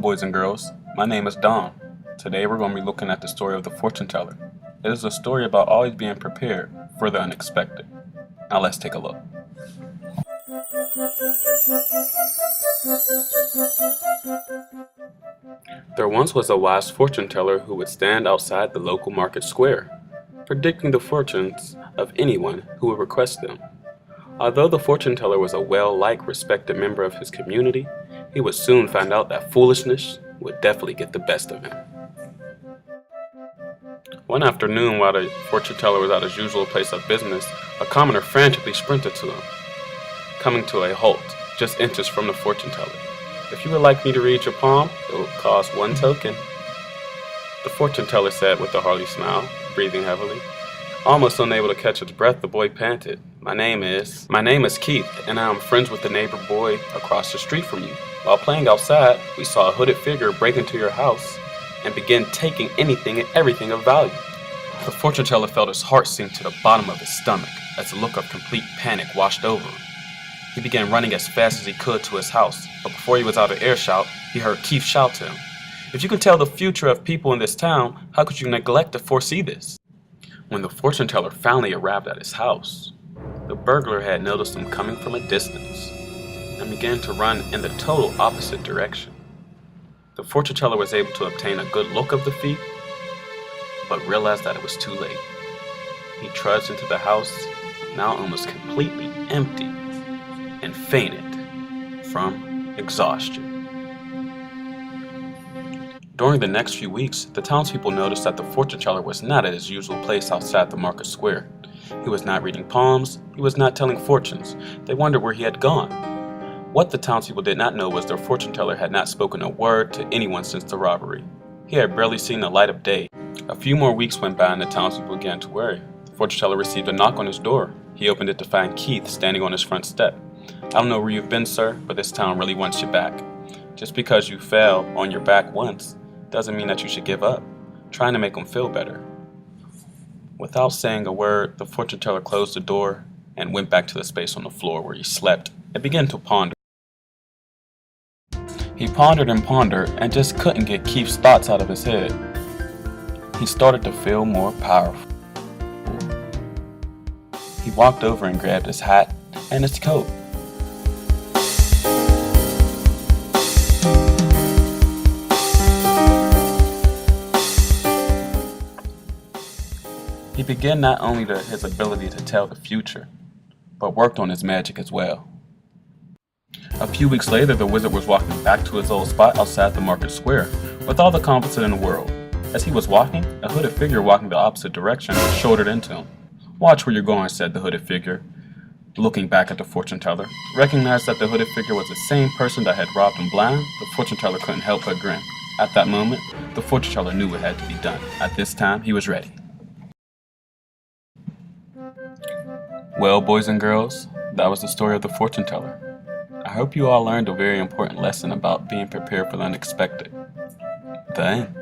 boys and girls. My name is Don. Today we're going to be looking at the story of the fortune teller. It is a story about always being prepared for the unexpected. Now let's take a look. There once was a wise fortune teller who would stand outside the local market square, predicting the fortunes of anyone who would request them. Although the fortune teller was a well-liked, respected member of his community, he would soon find out that foolishness would definitely get the best of him. One afternoon, while the fortune teller was at his usual place of business, a commoner frantically sprinted to him, coming to a halt just inches from the fortune teller. "If you would like me to read your palm, it will cost 1 token," the fortune teller said with a hearty smile, breathing heavily. Almost unable to catch his breath, the boy panted, My name is Keith, and I am friends with the neighbor boy across the street from you. While playing outside, we saw a hooded figure break into your house and begin taking anything and everything of value." The fortune teller felt his heart sink to the bottom of his stomach as a look of complete panic washed over him. He began running as fast as he could to his house, but before he was out of earshot, he heard Keith shout to him, "If you can tell the future of people in this town, how could you neglect to foresee this?" When the fortune teller finally arrived at his house, the burglar had noticed him coming from a distance and began to run in the total opposite direction. The fortune teller was able to obtain a good look of the thief, but realized that it was too late. He trudged into the house, now almost completely empty, and fainted from exhaustion. During the next few weeks, the townspeople noticed that the fortune teller was not at his usual place outside the market square. He was not reading palms, he was not telling fortunes. They wondered where he had gone. What the townspeople did not know was their fortune teller had not spoken a word to anyone since the robbery. He had barely seen the light of day. A few more weeks went by and the townspeople began to worry. The fortune teller received a knock on his door. He opened it to find Keith standing on his front step. "I don't know where you've been, sir, but this town really wants you back. Just because you fell on your back once doesn't mean that you should give up. Trying to make him feel better." Without saying a word, the fortune teller closed the door and went back to the space on the floor where he slept and began to ponder. He pondered and just couldn't get Keith's thoughts out of his head. He started to feel more powerful. He walked over and grabbed his hat and his coat. He began not only his ability to tell the future, but worked on his magic as well. A few weeks later, the wizard was walking back to his old spot outside the market square, with all the confidence in the world. As he was walking, a hooded figure walking the opposite direction shouldered into him. "Watch where you're going," said the hooded figure, looking back at the fortune teller. Recognized that the hooded figure was the same person that had robbed him blind, the fortune teller couldn't help but grin. At that moment, the fortune teller knew what had to be done. At this time, he was ready. Well, boys and girls, that was the story of the fortune teller. I hope you all learned a very important lesson about being prepared for the unexpected. The end.